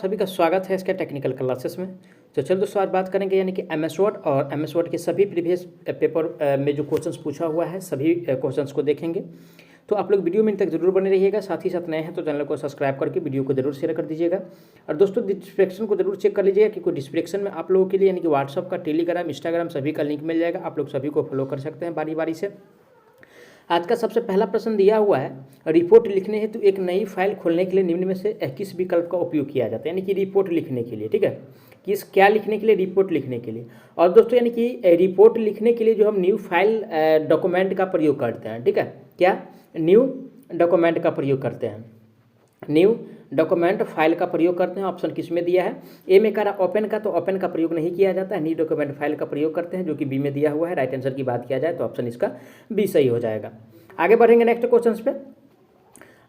सभी का स्वागत है इसके टेक्निकल क्लासेस में। तो चलो दोस्तों आज बात करेंगे यानी कि एमएस वर्ड और एमएस वर्ड के सभी प्रीवियस पेपर में जो क्वेश्चंस पूछा हुआ है सभी क्वेश्चंस को देखेंगे। तो आप लोग वीडियो में इन तक जरूर बने रहिएगा। साथ ही साथ नए हैं तो चैनल को सब्सक्राइब करके वीडियो को जरूर शेयर कर दीजिएगा। और दोस्तों डिस्क्रिप्शन को जरूर चेक कर लीजिएगा कि कोई डिस्क्रिप्शन में आप लोगों के लिए यानी कि व्हाट्सअप का, टेलीग्राम, इंस्टाग्राम सभी का लिंक मिल जाएगा। आप लोग सभी को फॉलो कर सकते हैं बारी बारी से। आज का सबसे पहला प्रश्न दिया हुआ है, रिपोर्ट लिखने हेतु एक नई फाइल खोलने के लिए निम्न में से किस विकल्प का उपयोग किया जाता है। यानी कि रिपोर्ट लिखने के लिए, ठीक है, किस क्या लिखने के लिए, रिपोर्ट लिखने के लिए। और दोस्तों यानी कि रिपोर्ट लिखने के लिए जो हम न्यू फाइल डॉक्यूमेंट का प्रयोग करते हैं, ठीक है, क्या न्यू डॉक्यूमेंट का प्रयोग करते हैं, न्यू डॉक्यूमेंट फाइल का प्रयोग करते हैं। ऑप्शन किस में दिया है, ए में कह रहा ओपन का, तो ओपन का प्रयोग नहीं किया जाता है, न्यू डॉक्यूमेंट फाइल का प्रयोग करते हैं, जो कि बी में दिया हुआ है। राइट आंसर की बात किया जाए तो ऑप्शन इसका बी सही हो जाएगा। आगे बढ़ेंगे नेक्स्ट क्वेश्चन पे।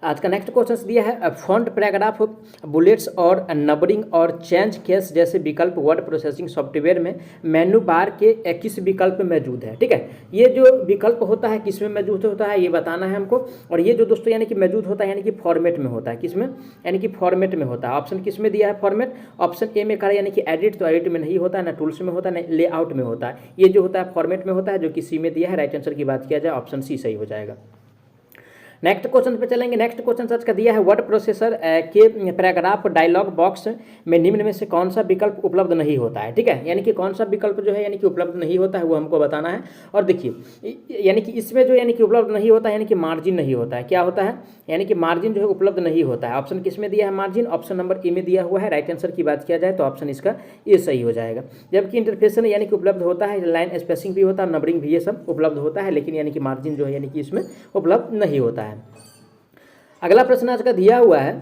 आज का नेक्स्ट क्वेश्चन दिया है, फॉन्ट, पैराग्राफ, बुलेट्स और नंबरिंग और चेंज केस जैसे विकल्प वर्ड प्रोसेसिंग सॉफ्टवेयर में मेनू बार के किस विकल्प में मौजूद है। ठीक है, ये जो विकल्प होता है किस में मौजूद होता है ये बताना है हमको। और ये जो दोस्तों यानी कि मौजूद होता है यानी कि फॉर्मेट में होता है, किस में, यानी कि फॉर्मेट में होता है। ऑप्शन किस में दिया है, फॉर्मेट। ऑप्शन ए में कहा यानी कि एडिट, तो एडिट में नहीं होता है, ना टूल्स में होता है, ना लेआउट में होता है। ये जो होता है फॉर्मेट में होता है, जो कि सी में दिया है। राइट आंसर की बात किया जाए ऑप्शन सी सही हो जाएगा। नेक्स्ट क्वेश्चन पे चलेंगे। नेक्स्ट क्वेश्चन सच का दिया है, वर्ड प्रोसेसर के पैराग्राफ डायलॉग बॉक्स में निम्न में से कौन सा विकल्प उपलब्ध नहीं होता है। ठीक है, यानी कि कौन सा विकल्प जो है यानी कि उपलब्ध नहीं होता है वो हमको बताना है। और देखिए यानी कि इसमें जो यानी कि उपलब्ध नहीं होता है यानी कि मार्जिन नहीं होता है। क्या होता है, यानी कि मार्जिन जो है उपलब्ध नहीं होता है। ऑप्शन किस में दिया है, मार्जिन। ऑप्शन नंबर ए में दिया हुआ है। राइट आंसर की बात किया जाए तो ऑप्शन इसका ए सही हो जाएगा। जबकि इंटरफेसन यानी कि उपलब्ध होता है, लाइन स्पेसिंग भी होता है, नंबरिंग भी, ये सब उपलब्ध होता है, लेकिन यानी कि मार्जिन जो है यानी कि इसमें उपलब्ध नहीं होता है। अगला प्रश्न आज का दिया हुआ है,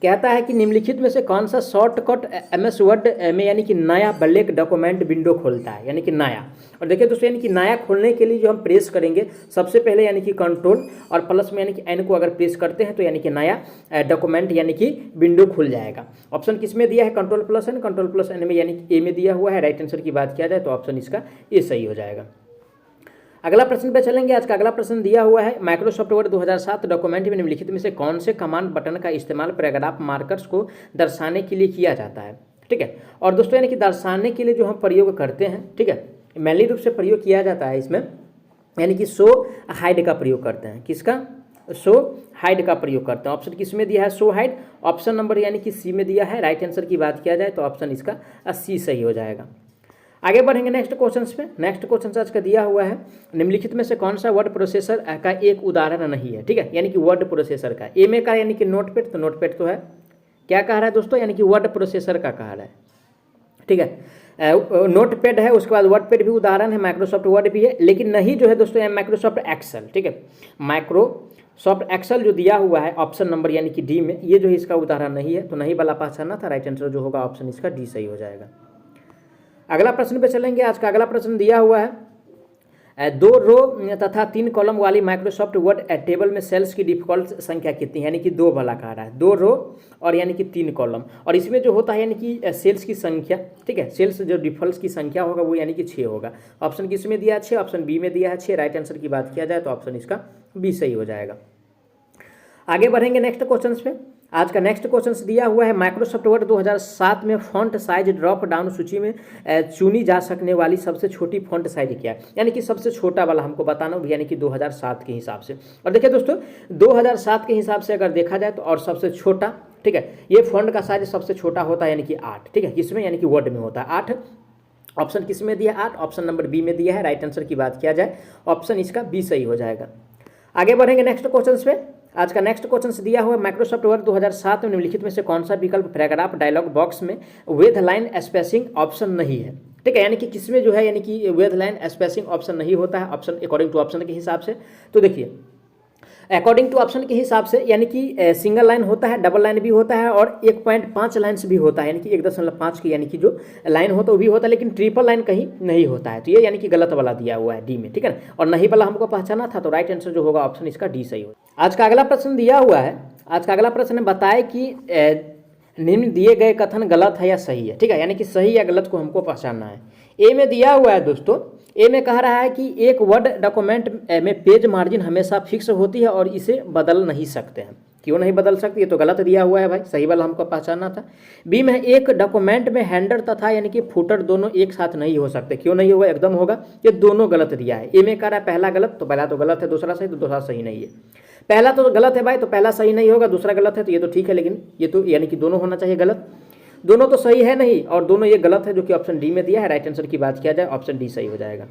कहता है कि निम्नलिखित में से कौन सा शॉर्टकट एमएस वर्ड में यानी कि नया ब्लैक डॉक्यूमेंट विंडो खोलता है, यानी कि नया। और देखिए दोस्तों यानी कि नया खोलने के लिए जो हम प्रेस करेंगे सबसे पहले यानी कि कंट्रोल और प्लस में यानी कि एन को अगर प्रेस करते हैं तो यानी कि नया डॉक्यूमेंट यानी कि विंडो खुल जाएगा। ऑप्शन किस में दिया है, control plus N. Control plus N में यानी कि ए में दिया हुआ है। राइट आंसर की बात किया जाए तो ऑप्शन इसका ए सही हो जाएगा। अगला प्रश्न पे चलेंगे। आज का अगला प्रश्न दिया हुआ है, माइक्रोसॉफ्ट वर्ड 2007 डॉक्यूमेंट में निम्नलिखित में से कौन से कमांड बटन का इस्तेमाल पैराग्राफ मार्कर्स को दर्शाने के लिए किया जाता है। ठीक है, और दोस्तों यानी कि दर्शाने के लिए जो हम प्रयोग करते हैं, ठीक है, मेनली रूप से प्रयोग किया जाता है इसमें यानी कि शो हाइड का प्रयोग करते हैं। किसका, शो हाइड का प्रयोग करते हैं। ऑप्शन किस में दिया है, शो हाइड। ऑप्शन नंबर यानी कि सी में दिया है। राइट आंसर की बात किया जाए तो ऑप्शन इसका सी सही हो जाएगा। आगे बढ़ेंगे नेक्स्ट क्वेश्चन पे। नेक्स्ट क्वेश्चन आज का दिया हुआ है, निम्नलिखित में से कौन सा वर्ड प्रोसेसर का एक उदाहरण नहीं है। ठीक है, यानी कि वर्ड प्रोसेसर का। ए में का यानी कि नोटपैड, तो नोटपैड तो है। क्या कह रहा है दोस्तों, यानी कि वर्ड प्रोसेसर का कह रहा है। ठीक है, नोटपैड है, उसके बाद वर्डपैड भी उदाहरण है, माइक्रोसॉफ्ट वर्ड भी है, लेकिन नहीं जो है दोस्तों माइक्रोसॉफ्ट एक्सेल। ठीक है, माइक्रोसॉफ्ट एक्सेल जो दिया हुआ है ऑप्शन नंबर यानी कि डी में, ये जो है इसका उदाहरण नहीं है, तो नहीं वाला पहचानना था। राइट आंसर जो होगा ऑप्शन इसका डी सही हो जाएगा। अगला प्रश्न पे चलेंगे। आज का अगला प्रश्न दिया हुआ है, 2 रो तथा 3 कॉलम वाली माइक्रोसॉफ्ट वर्ड टेबल में सेल्स की डिफॉल्ट संख्या कितनी है, यानी कि 2 वाला कह रहा है, 2 रो और यानी कि 3 कॉलम। और इसमें जो होता है यानी कि सेल्स की संख्या, ठीक है, सेल्स जो डिफॉल्ट की संख्या होगा वो यानी कि 6 होगा। ऑप्शन किस में दिया है, 6। ऑप्शन बी में दिया है 6। राइट आंसर की बात किया जाए तो ऑप्शन इसका बी सही हो जाएगा। आगे बढ़ेंगे नेक्स्ट क्वेश्चन पे। आज का नेक्स्ट क्वेश्चन दिया हुआ है, माइक्रोसॉफ्ट वर्ड 2007 में फॉन्ट साइज ड्रॉप डाउन सूची में चुनी जा सकने वाली सबसे छोटी फॉन्ट साइज क्या है, यानी कि सबसे छोटा वाला हमको बताना भी, यानी कि 2007 के हिसाब से। और देखिए दोस्तों 2007 के हिसाब से अगर देखा जाए तो और सबसे छोटा, ठीक है, ये फॉन्ट का साइज सबसे छोटा होता है यानी कि 8। ठीक है, किसमें, यानी कि वर्ड में होता है 8। ऑप्शन किस में दिया है, 8। ऑप्शन नंबर बी में दिया है। राइट आंसर की बात किया जाए ऑप्शन इसका बी सही हो जाएगा। आगे बढ़ेंगे नेक्स्ट क्वेश्चन पे। आज का नेक्स्ट क्वेश्चन दिया हुआ है, माइक्रोसॉफ्ट वर्ड 2007 में निम्नलिखित में से कौन सा विकल्प पैराग्राफ डायलॉग बॉक्स में विद लाइन स्पेसिंग ऑप्शन नहीं है। ठीक है, यानी कि किसमें जो है यानी कि विद लाइन स्पेसिंग ऑप्शन नहीं होता है, ऑप्शन अकॉर्डिंग टू ऑप्शन के हिसाब से। तो देखिए अकॉर्डिंग टू ऑप्शन के हिसाब से यानी कि सिंगल लाइन होता है, डबल लाइन भी होता है और 1.5 लाइन्स भी होता है, यानी कि 1.5 की यानी कि जो लाइन होता है वो भी होता है, लेकिन ट्रिपल लाइन कहीं नहीं होता है। तो ये यानी कि गलत वाला दिया हुआ है डी में। ठीक है ना, और नहीं वाला हमको पहचाना था, तो राइट आंसर जो होगा ऑप्शन इसका डी सही होगा। आज का अगला प्रश्न दिया हुआ है, आज का अगला प्रश्न बताए कि निम्न दिए गए कथन गलत है या सही है। ठीक है, यानी कि सही या गलत को हमको पहचानना है। ए में दिया हुआ है दोस्तों, ए में कह रहा है कि एक वर्ड डॉक्यूमेंट में पेज मार्जिन हमेशा फिक्स होती है और इसे बदल नहीं सकते हैं। क्यों नहीं बदल सकती, ये तो गलत दिया हुआ है भाई, सही वाला हमको पहचानना था। बी में एक डॉक्यूमेंट में हैंडर तथा यानी कि फुटर दोनों एक साथ नहीं हो सकते, क्यों नहीं होगा, एकदम होगा, ये दोनों गलत दिया है। ए में कह रहा है पहला गलत, तो पहला तो गलत है, दूसरा सही, तो दूसरा सही नहीं है। पहला तो गलत है भाई, तो पहला सही नहीं होगा, दूसरा गलत है, तो ये तो ठीक है, लेकिन ये तो यानी कि दोनों होना चाहिए गलत, दोनों तो सही है नहीं और दोनों ये गलत है, जो कि ऑप्शन डी में दिया है। राइट आंसर की बात किया जाए ऑप्शन डी सही हो जाएगा।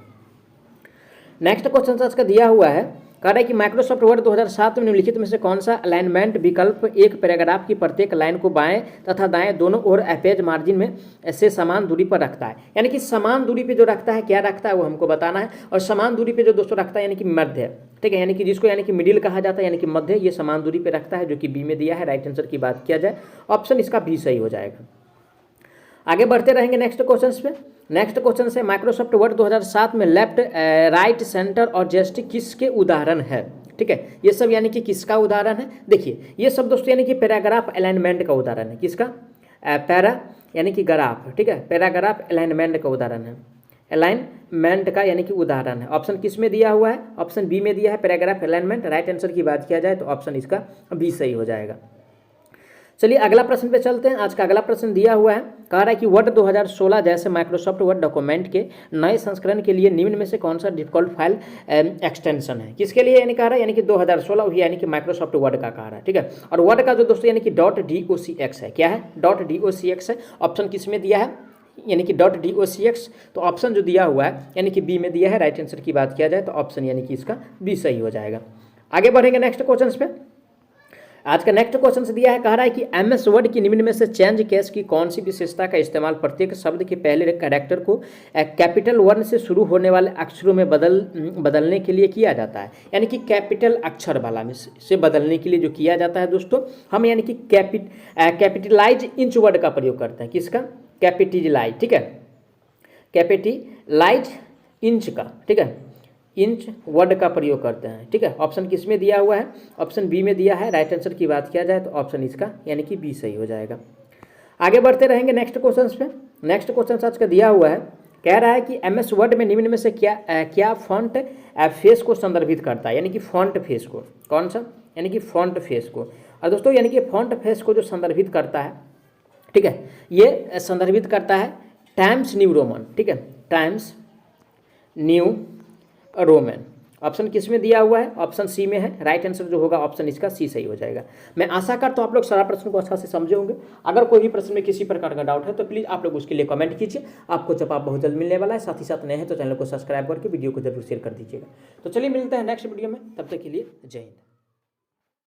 नेक्स्ट क्वेश्चन इसका दिया हुआ है, कह रहा है कि माइक्रोसॉफ्ट वर्ड 2007 में निम्नलिखित में से कौन सा अलाइनमेंट विकल्प एक पैराग्राफ की प्रत्येक लाइन को बाएं तथा दाएं दोनों ओर पेज मार्जिन में से समान दूरी पर रखता है। यानी कि समान दूरी पे जो रखता है, क्या रखता है वो हमको बताना है। और समान दूरी पे जो दोस्तों रखता है यानी कि मध्य, ठीक है, यानी कि जिसको यानी कि मिडिल कहा जाता है, यानी कि मध्य, ये समान दूरी पे रखता है, जो कि बी में दिया है। राइट आंसर की बात किया जाए ऑप्शन इसका बी सही हो जाएगा। आगे बढ़ते रहेंगे नेक्स्ट क्वेश्चन पे। नेक्स्ट क्वेश्चन से माइक्रोसॉफ्ट वर्ड 2007 में लेफ्ट, राइट, सेंटर और जेस्टिक किसके उदाहरण है, ठीक है, ये सब यानी कि किसका उदाहरण है। देखिए ये सब दोस्तों यानी कि पैराग्राफ अलाइनमेंट का उदाहरण है, किसका, पैरा यानी कि ग्राफ, ठीक है, पैराग्राफ अलाइनमेंट का उदाहरण है, अलाइनमेंट का यानी कि उदाहरण है। ऑप्शन किस में दिया हुआ है, ऑप्शन बी में दिया है, पैराग्राफ अलाइनमेंट। राइट आंसर की बात किया जाए तो ऑप्शन इसका बी सही हो जाएगा। चलिए अगला प्रश्न पे चलते हैं। आज का अगला प्रश्न दिया हुआ है, कह रहा है कि वर्ड 2016 जैसे माइक्रोसॉफ्ट वर्ड डॉक्यूमेंट के नए संस्करण के लिए निम्न में से कौन सा डिफ़ॉल्ट फाइल एक्सटेंशन है, किसके लिए यानी कह रहा है, यानी कि 2016 यानी कि माइक्रोसॉफ्ट वर्ड का कह रहा है, ठीक है। और वर्ड का जो दोस्तों यानी कि .docx है, क्या है, .docx है। ऑप्शन किस में दिया है, यानी कि .docx, तो ऑप्शन जो दिया हुआ है यानी कि बी में दिया है। राइट आंसर की बात किया जाए तो ऑप्शन यानी कि इसका बी सही हो जाएगा। आगे बढ़ेंगे नेक्स्ट क्वेश्चन पे। आज का नेक्स्ट क्वेश्चन से दिया है, कह रहा है कि एमएस वर्ड की निम्न में से चेंज केस की कौन सी विशेषता का इस्तेमाल प्रत्येक शब्द के पहले कैरेक्टर को कैपिटल वर्ण से शुरू होने वाले अक्षरों में बदलने के लिए किया जाता है। यानी कि कैपिटल अक्षर वाला में से बदलने के लिए जो किया जाता है दोस्तों, हम यानी कि कैपिटलाइज इंच वर्ड का प्रयोग करते हैं, किसका, कैपिटलाइज, ठीक है, कैपिटलाइज इंच का, ठीक है, इंच वर्ड का प्रयोग करते हैं, ठीक है। ऑप्शन किस में दिया हुआ है, ऑप्शन बी में दिया है। राइट आंसर की बात किया जाए तो ऑप्शन इसका यानी कि बी सही हो जाएगा। आगे बढ़ते रहेंगे नेक्स्ट क्वेश्चन पे। नेक्स्ट क्वेश्चन आज का दिया हुआ है, कह रहा है कि एमएस वर्ड में निम्न में से क्या फॉन्ट फेस को संदर्भित करता है, यानी कि फॉन्ट फेस को, कौन सा, यानी कि फॉन्ट फेस को। और दोस्तों यानी कि फॉन्ट फेस को जो संदर्भित करता है, ठीक है, ये संदर्भित करता है टाइम्स न्यू रोमन, ठीक है, टाइम्स न्यू रोमन। ऑप्शन किस में दिया हुआ है, ऑप्शन सी में है। राइट आंसर जो होगा ऑप्शन इसका सी सही हो जाएगा। मैं आशा करता हूँ आप लोग सारा प्रश्न को अच्छा से समझे होंगे। अगर कोई भी प्रश्न में किसी प्रकार का डाउट है तो प्लीज़ आप लोग उसके लिए कमेंट कीजिए, आपको जवाब बहुत जल्द मिलने वाला है। साथ ही साथ नए हैं तो चैनल को सब्सक्राइब करके वीडियो को जरूर शेयर कर दीजिएगा। तो चलिए मिलते हैं नेक्स्ट वीडियो में, तब तक के लिए जय हिंद।